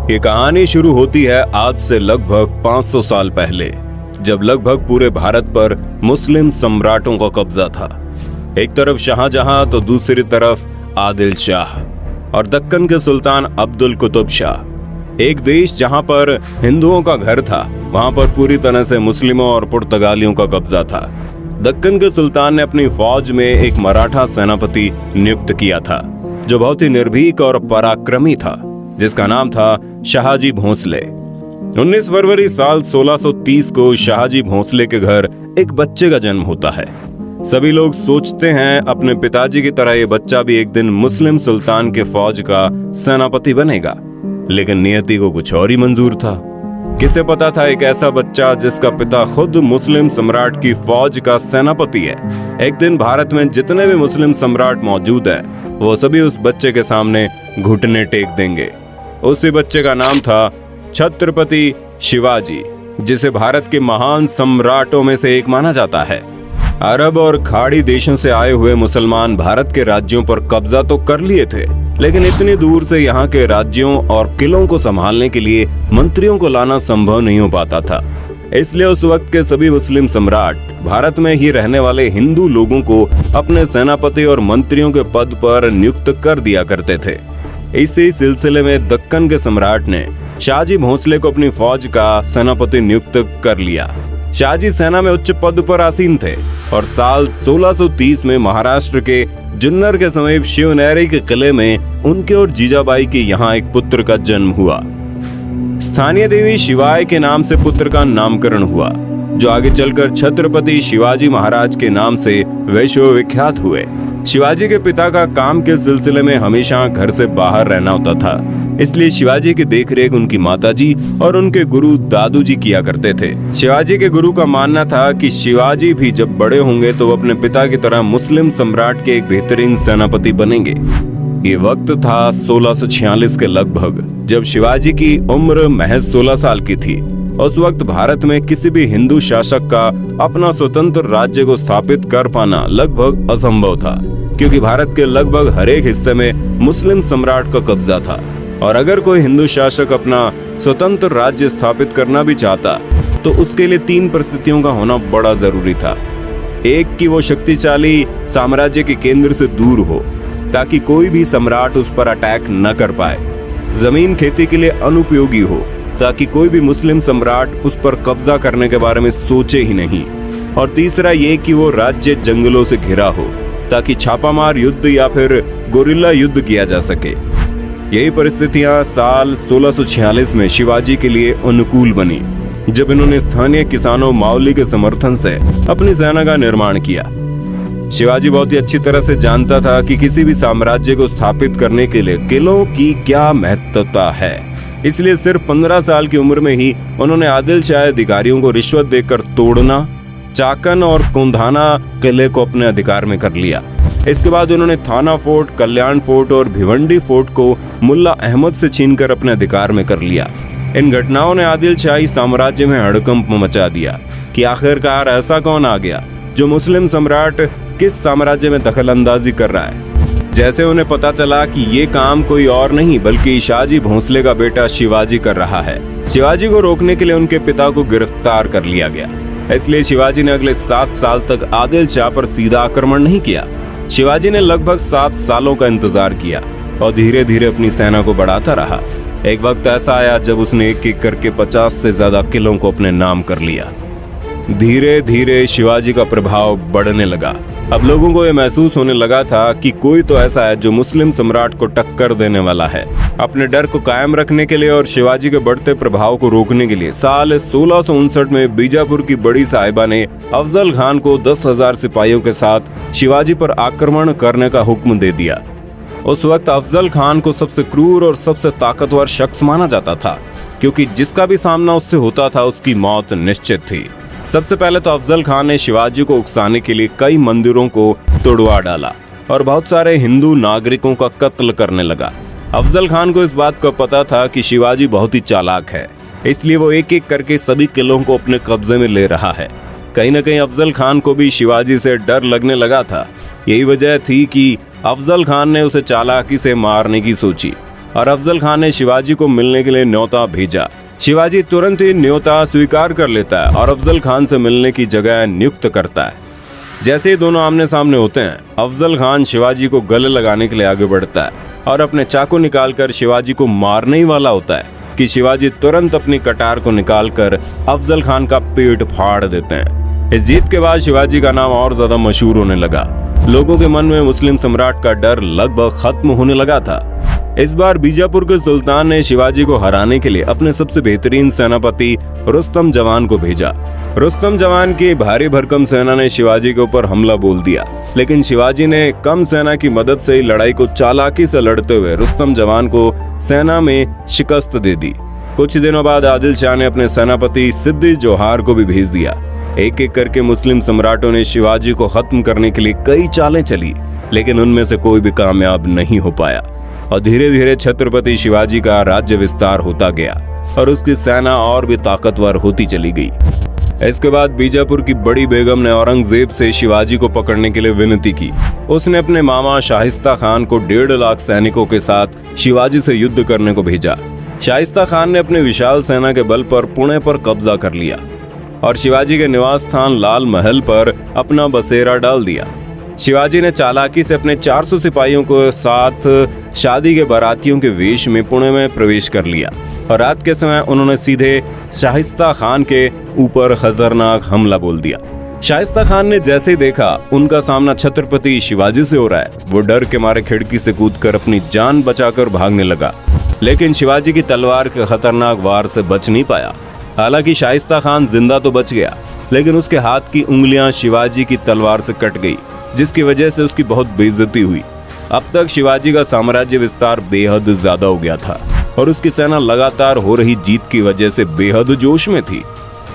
ये कहानी शुरू होती है आज से लगभग 500 साल पहले, जब लगभग पूरे भारत पर मुस्लिम सम्राटों का कब्जा था। एक तरफ शाहजहां तो दूसरी तरफ आदिल शाह और दक्कन के सुल्तान अब्दुल कुतुब शाह। एक देश जहां पर हिंदुओं का घर था, वहां पर पूरी तरह से मुस्लिमों और पुर्तगालियों का कब्जा था। दक्कन के सुल्तान ने अपनी फौज में एक मराठा सेनापति नियुक्त किया था, जो बहुत ही निर्भीक और पराक्रमी था, जिसका नाम था शाहजी भोंसले। 19 फरवरी साल 1630 को शाहजी भोंसले के घर एक बच्चे का जन्म होता है। सभी लोग सोचते हैं अपने पिताजी की तरह ये बच्चा भी एक दिन मुस्लिम सुल्तान के फौज का सेनापति बनेगा, लेकिन नियति को कुछ और ही मंजूर था। किसे पता था एक ऐसा बच्चा जिसका पिता खुद मुस्लिम सम्राट की फौज का सेनापति है, एक दिन भारत में जितने भी मुस्लिम सम्राट मौजूद हैं, वो सभी उस बच्चे के सामने घुटने टेक देंगे। उसी बच्चे का नाम था छत्रपति शिवाजी, जिसे भारत के महान सम्राटों में से एक माना जाता है। अरब और खाड़ी देशों से आए हुए मुसलमान भारत के राज्यों पर कब्जा तो कर लिए थे, लेकिन इतनी दूर से यहाँ के राज्यों और किलों को संभालने के लिए मंत्रियों को लाना संभव नहीं हो पाता था। इसलिए उस वक्त के सभी मुस्लिम सम्राट भारत में ही रहने वाले हिंदू लोगों को अपने सेनापति और मंत्रियों के पद पर नियुक्त कर दिया करते थे। इसी सिलसिले में दक्कन के सम्राट ने शाहजी भोंसले को अपनी फौज का सेनापति नियुक्त कर लिया। शाहजी सेना में उच्च पद पर आसीन थे और साल 1630 में महाराष्ट्र के जुन्नर के समीप शिवनेरी के किले में उनके और जीजाबाई के यहाँ एक पुत्र का जन्म हुआ। स्थानीय देवी शिवाय के नाम से पुत्र का नामकरण हुआ, जो आगे चलकर छत्रपति शिवाजी महाराज के नाम से विश्व विख्यात हुए। शिवाजी के पिता का काम के सिलसिले में हमेशा घर से बाहर रहना होता था, इसलिए शिवाजी की देखरेख उनकी माताजी और उनके गुरु दादू जी किया करते थे। शिवाजी के गुरु का मानना था कि शिवाजी भी जब बड़े होंगे तो वो अपने पिता की तरह मुस्लिम सम्राट के एक बेहतरीन सेनापति बनेंगे। ये वक्त था 1646 के लगभग, जब शिवाजी की उम्र महज 16 साल की थी। उस वक्त भारत में किसी भी हिंदू शासक का अपना स्वतंत्र राज्य को स्थापित कर पाना लगभग असंभव था, क्योंकि भारत के लगभग हर एक हिस्से में मुस्लिम सम्राट का कब्जा था। और अगर कोई हिंदू शासक अपना स्वतंत्र राज्य स्थापित करना भी चाहता तो उसके लिए 3 परिस्थितियों का होना बड़ा जरूरी था। एक, कि वो शक्तिशाली साम्राज्य के केंद्र से दूर हो, ताकि कोई भी सम्राट उस पर अटैक न कर पाए। जमीन खेती के लिए अनुपयोगी हो, ताकि कोई भी मुस्लिम सम्राट उस पर कब्जा करने के बारे में सोचे ही नहीं। और तीसरा ये कि वो राज्य जंगलों से घिरा हो, ताकि छापामार युद्ध या फिर गोरिल्ला युद्ध किया जा सके। यही परिस्थितियां साल 1646 में शिवाजी के लिए अनुकूल बनी, जब इन्होंने स्थानीय किसानों मावली के समर्थन से अपनी सेना का निर्माण किया। शिवाजी बहुत ही अच्छी तरह से जानता था कि किसी भी साम्राज्य को स्थापित करने के लिए किलों की क्या महत्वता है, इसलिए सिर्फ 15 साल की उम्र में ही उन्होंने आदिल शाह अधिकारियों को रिश्वत देकर तोड़ना, चाकन और कुंधाना किले को अपने अधिकार में कर लिया। इसके बाद उन्होंने थाना फोर्ट, कल्याण फोर्ट और भिवंडी फोर्ट को मुल्ला अहमद से छीनकर अपने अधिकार में कर लिया। इन घटनाओं ने आदिल शाही साम्राज्य में हड़कंप मचा दिया कि आखिरकार ऐसा कौन आ गया जो मुस्लिम सम्राट किस साम्राज्य में दखल अंदाजी कर रहा है। जैसे उन्हें पता चला कि ये काम कोई और नहीं बल्कि शाहजी भोंसले का बेटा शिवाजी कर रहा है। शिवाजी को रोकने के लिए उनके पिता को गिरफ्तार कर लिया गया। इसलिए शिवाजी ने अगले 7 साल तक आदिल शाह पर सीधा आक्रमण नहीं किया। शिवाजी ने लगभग 7 सालों का इंतजार किया और धीरे धीरे अपनी सेना को बढ़ाता रहा। एक वक्त ऐसा आया जब उसने एक एक करके 50 से ज्यादा किलों को अपने नाम कर लिया। धीरे धीरे शिवाजी का प्रभाव बढ़ने लगा। अब लोगों को यह महसूस होने लगा था कि कोई तो ऐसा है जो मुस्लिम सम्राट को टक्कर देने वाला है। अपने डर को कायम रखने के लिए और शिवाजी के बढ़ते प्रभाव को रोकने के लिए साल 1659 में बीजापुर की बड़ी साहिबा ने अफजल खान को 10,000 सिपाहियों के साथ शिवाजी पर आक्रमण करने का हुक्म दे दिया। उस वक्त अफजल खान को सबसे क्रूर और सबसे ताकतवर शख्स माना जाता था, क्योंकि जिसका भी सामना उससे होता था उसकी मौत निश्चित थी। सबसे पहले तो अफजल खान ने शिवाजी को उकसाने के लिए कई मंदिरों को तोड़वा डाला और बहुत सारे हिंदू नागरिकों का कत्ल करने लगा। अफजल खान को इस बात का पता था कि शिवाजी बहुत ही चालाक है, इसलिए वो एक एक करके सभी किलों को अपने कब्जे में ले रहा है। कहीं न कहीं अफजल खान को भी शिवाजी से डर लगने लगा था। यही वजह थी कि अफजल खान ने उसे चालाकी से मारने की सोची। और अफजल खान ने शिवाजी को मिलने के लिए न्योता भेजा। शिवाजी तुरंत ही न्योता स्वीकार कर लेता है और अफजल खान से मिलने की जगह नियुक्त करता है। जैसे ही दोनों आमने सामने होते हैं, अफजल खान शिवाजी को गले लगाने के लिए आगे बढ़ता है और अपने चाकू निकालकर शिवाजी को मारने ही वाला होता है कि शिवाजी तुरंत अपनी कटार को निकालकर अफजल खान का पेट फाड़ देते हैं। इस जीत के बाद शिवाजी का नाम और ज्यादा मशहूर होने लगा। लोगों के मन में मुस्लिम सम्राट का डर लगभग खत्म होने लगा था। इस बार बीजापुर के सुल्तान ने शिवाजी को हराने के लिए अपने सबसे बेहतरीन सेनापति रुस्तम जवान को भेजा। रुस्तम जवान की भारी भरकम सेना ने शिवाजी के ऊपर हमला बोल दिया, लेकिन शिवाजी ने कम सेना की मदद से ही लड़ाई को चालाकी से लड़ते हुए रुस्तम जवान को सेना में शिकस्त दे दी। कुछ दिनों बाद आदिल शाह ने अपने सेनापति सिद्दी जोहार को भी भेज दिया। एक एक करके मुस्लिम सम्राटों ने शिवाजी को खत्म करने के लिए कई चालें चली, लेकिन उनमें से कोई भी कामयाब नहीं हो पाया और धीरे धीरे छत्रपति शिवाजी का राज्य विस्तार होता गया और उसकी सेना और भी ताकतवर होती चली गई। इसके बाद बीजापुर की बड़ी बेगम ने औरंगजेब से शिवाजी को पकड़ने के लिए विनती की। उसने अपने मामा शाहिस्ता खान को 1.5 लाख सैनिकों के साथ शिवाजी से युद्ध करने को भेजा। शाहिस्ता खान ने अपने विशाल सेना के बल पर पुणे पर कब्जा कर लिया और शिवाजी के निवास स्थान लाल महल पर अपना बसेरा डाल दिया। शिवाजी ने चालाकी से अपने 400 सिपाहियों को साथ शादी के बारातियों के वेश में पुणे में प्रवेश कर लिया और रात के समय उन्होंने सीधे शाहिस्ता खान के ऊपर खतरनाक हमला बोल दिया। शाहिस्ता खान ने जैसे ही देखा उनका सामना छत्रपति शिवाजी से हो रहा है, वो डर के मारे खिड़की से कूदकर अपनी जान बचाकर भागने लगा, लेकिन शिवाजी की तलवार के खतरनाक वार से बच नहीं पाया। हालांकि शाहिस्ता खान जिंदा तो बच गया, लेकिन उसके हाथ की उंगलियां शिवाजी की तलवार से कट गई, जिसकी वजह से उसकी बहुत बेइज्जती हुई। अब तक शिवाजी का साम्राज्य विस्तार बेहद ज्यादा हो गया था और उसकी सेना लगातार हो रही जीत की वजह से बेहद जोश में थी।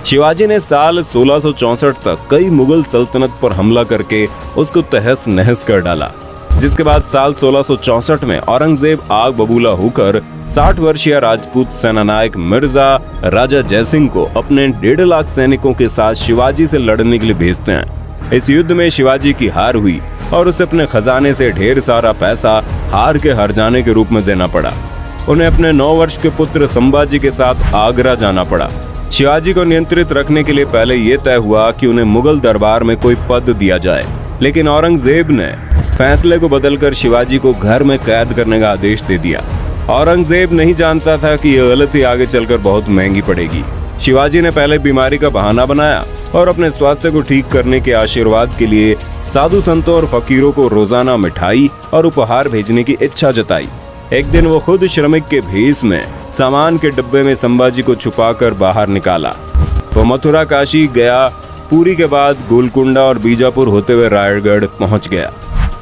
शिवाजी ने साल 1664 तक कई मुगल सल्तनत पर हमला करके उसको तहस नहस कर डाला, जिसके बाद साल 1664 में औरंगजेब आग बबूला होकर 60 वर्षीय राजपूत सेनानायक मिर्जा राजा जयसिंह को अपने 1.5 लाख सैनिकों के साथ शिवाजी से लड़ने के लिए भेजते हैं। इस युद्ध में शिवाजी की हार हुई और उसे अपने खजाने से ढेर सारा पैसा हार के हर जाने के रूप में देना पड़ा। उन्हें अपने 9 वर्ष के पुत्र संभाजी के साथ आगरा जाना पड़ा। शिवाजी को नियंत्रित रखने के लिए पहले यह तय हुआ कि उन्हें मुगल दरबार में कोई पद दिया जाए, लेकिन औरंगजेब ने फैसले को बदलकर शिवाजी को घर में कैद करने का आदेश दे दिया। औरंगजेब नहीं जानता था कि यह गलती आगे चलकर बहुत महंगी पड़ेगी। शिवाजी ने पहले बीमारी का बहाना बनाया और अपने स्वास्थ्य को ठीक करने के आशीर्वाद के लिए साधु संतों और फकीरों को रोजाना मिठाई और उपहार भेजने की इच्छा जताई। एक दिन वो खुद श्रमिक के भेष में सामान के डिब्बे में संभाजी को छुपाकर बाहर निकाला। वो मथुरा, काशी, गया, पुरी के बाद गोलकुंडा और बीजापुर होते हुए रायगढ़ पहुंच गया।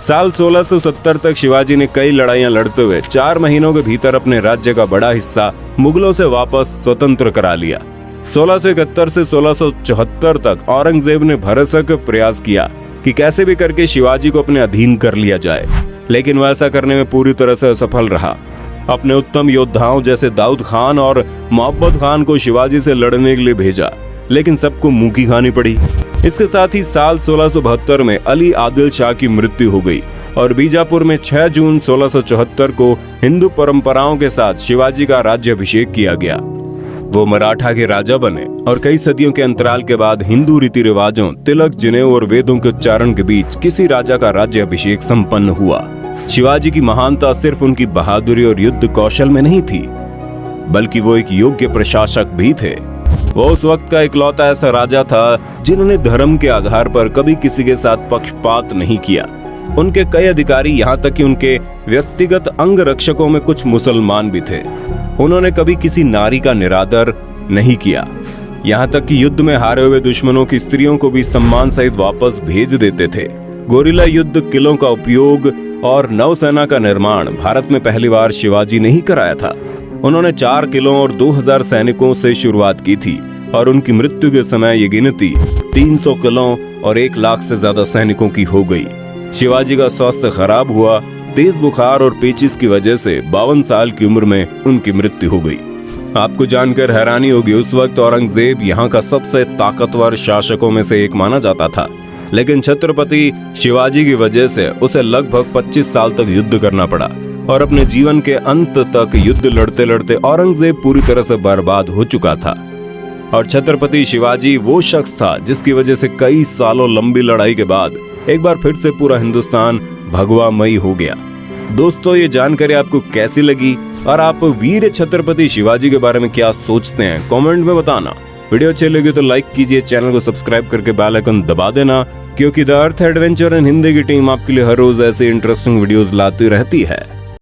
साल 1670 तक शिवाजी ने कई लड़ाइयां लड़ते हुए 4 महीनों के भीतर अपने राज्य का बड़ा हिस्सा मुगलों से वापस स्वतंत्र करा लिया। 1671 से 1674 तक औरंगजेब ने भरसक प्रयास किया कि कैसे भी करके शिवाजी को अपने अधीन कर लिया जाए, लेकिन वह ऐसा करने में पूरी तरह से असफल रहा। अपने उत्तम योद्धाओं जैसे दाऊद खान और मोहब्बत खान को शिवाजी से लड़ने के लिए भेजा, लेकिन सबको मुंह की खानी पड़ी। इसके साथ ही साल 1672 में अली आदिल शाह की मृत्यु हो गई और बीजापुर में 6 जून 1674 को हिंदू परंपराओं के साथ शिवाजी का राज्याभिषेक किया गया। वो मराठा के राजा बने और कई सदियों के अंतराल के बाद हिंदू रीति रिवाजों, तिलक, जनेऊ और वेदों के उच्चारण के बीच किसी राजा का राज्याभिषेक संपन्न हुआ। शिवाजी की महानता सिर्फ उनकी बहादुरी और युद्ध कौशल में नहीं थी, बल्कि वो एक योग्य प्रशासक भी थे। वो उस वक्त का इकलौता ऐसा राजा था जिन्होंने धर्म के आधार पर कभी किसी के साथ पक्षपात नहीं किया। उनके कई अधिकारी, यहाँ तक कि उनके व्यक्तिगत अंग रक्षकों में कुछ मुसलमान भी थे। उन्होंने कभी किसी नारी का निरादर नहीं किया, यहाँ तक कि युद्ध में हारे हुए दुश्मनों की स्त्रियों को भी सम्मान सहित वापस भेज देते थे। गोरिल्ला युद्ध, किलों का उपयोग और नौसेना का निर्माण भारत में पहली बार शिवाजी ने ही कराया था। उन्होंने 4 किलों और 2000 सैनिकों से शुरुआत की थी और उनकी मृत्यु के समय ये गिनती 300 किलों और 1 लाख से ज्यादा सैनिकों की हो गई। शिवाजी का स्वास्थ्य खराब हुआ। तेज बुखार और पेचिश की वजह से 52 साल की उम्र में उनकी मृत्यु हो गई। आपको जानकर हैरानी होगी, उस वक्त औरंगजेब यहाँ का सबसे ताकतवर शासकों में से एक माना जाता था, लेकिन छत्रपति शिवाजी की वजह से उसे लगभग 25 साल तक युद्ध करना पड़ा। और अपने जीवन के अंत तक युद्ध लड़ते लड़ते औरंगजेब पूरी तरह से बर्बाद हो चुका था और छत्रपति शिवाजी वो शख्स था जिसकी वजह से कई सालों लंबी लड़ाई के बाद एक बार फिर से पूरा हिंदुस्तान भगवामयी हो गया। दोस्तों, ये जानकारी आपको कैसी लगी और आप वीर छत्रपति शिवाजी के बारे में क्या सोचते हैं, कमेंट में बताना। वीडियो अच्छी लगी तो लाइक कीजिए, चैनल को सब्सक्राइब करके बेल आइकन दबा देना, क्योंकि the earth adventure in Hindi की टीम आपके लिए हर रोज ऐसे इंटरेस्टिंग वीडियोस लाती रहती है।